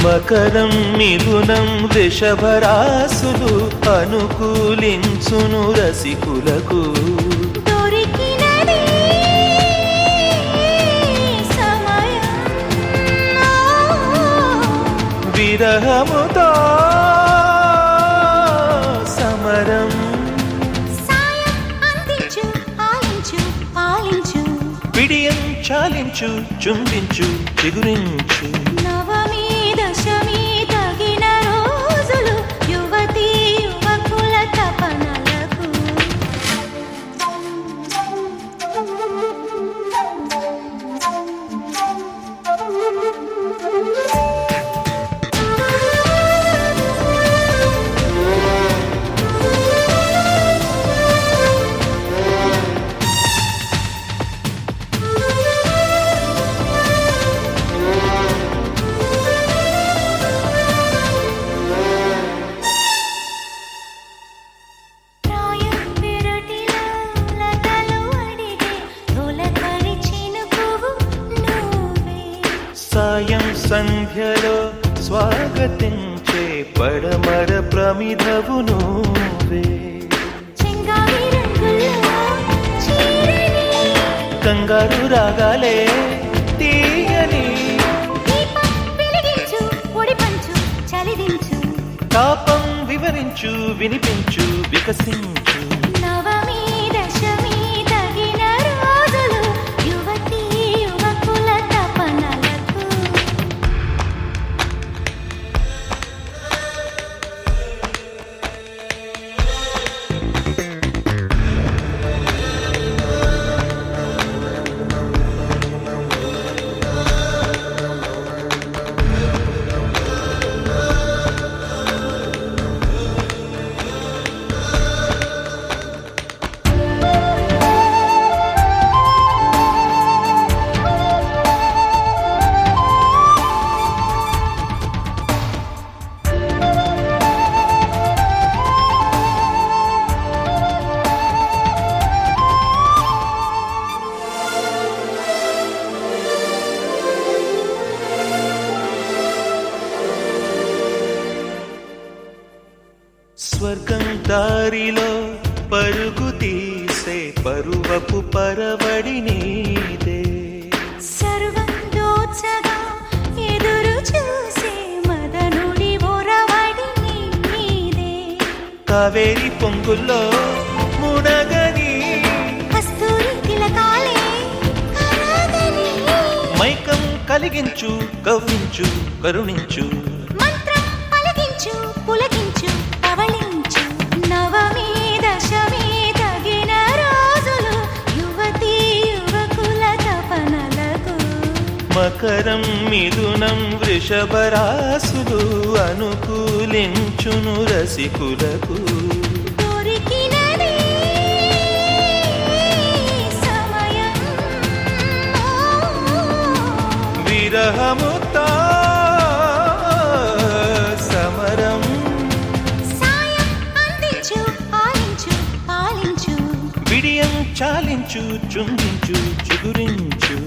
మకరం మిథునం వృషభరాసులు అనుకూలించును రసికులకు దొరికినది సమయం విరహముతో సమరం సాయం అందించు ఆలించు పాలించు విడియం చాలించు చుంబించు చిగురించు నవమి దశమి తగిన రోజులు యువతీ యువకుల తపనలకు ప్రాయం విరటిలో లతలు అడిగే తొలకరి చినుకువు నువ్వే సాయం సంధ్యలో స్వాగతించే పడమర ప్రమిదవు నువ్వే చెంగావి రంగుల్లో చీరని కంగారు రాగాలే తీయని దీపం వెలిగించు పొడి పంచు చలిదించు తాపం వివరించు వినిపించు వికసించు నవమి దశమి తగిన రోజులు యువతీ యువకుల తపనలకు స్వర్గం దారిలో పరుగు తీసే పరువపు పరవడి నీదే సర్వం దోచగా ఎదురు చూసే మదనుడి ఒరవడి నీదే కావేరి పొంగుల్లో మునగని కస్తూరి తిలకాలే కరగని మైకం కలిగించు కవ్వించు కరుణించు మంత్రం పలికించు పులకించు పవళించు నవమి దశమి తగిన రోజులు యువతీ యువకుల తపనలకు మకరం మిథునం వృషభరాసులు అనుకూలించును రసికులకు దొరికినది సమయం విరహముతో సమరం సాయం అందించు ఆలించు పాలించు విడియం చాలించు చుంబించు చిగురించు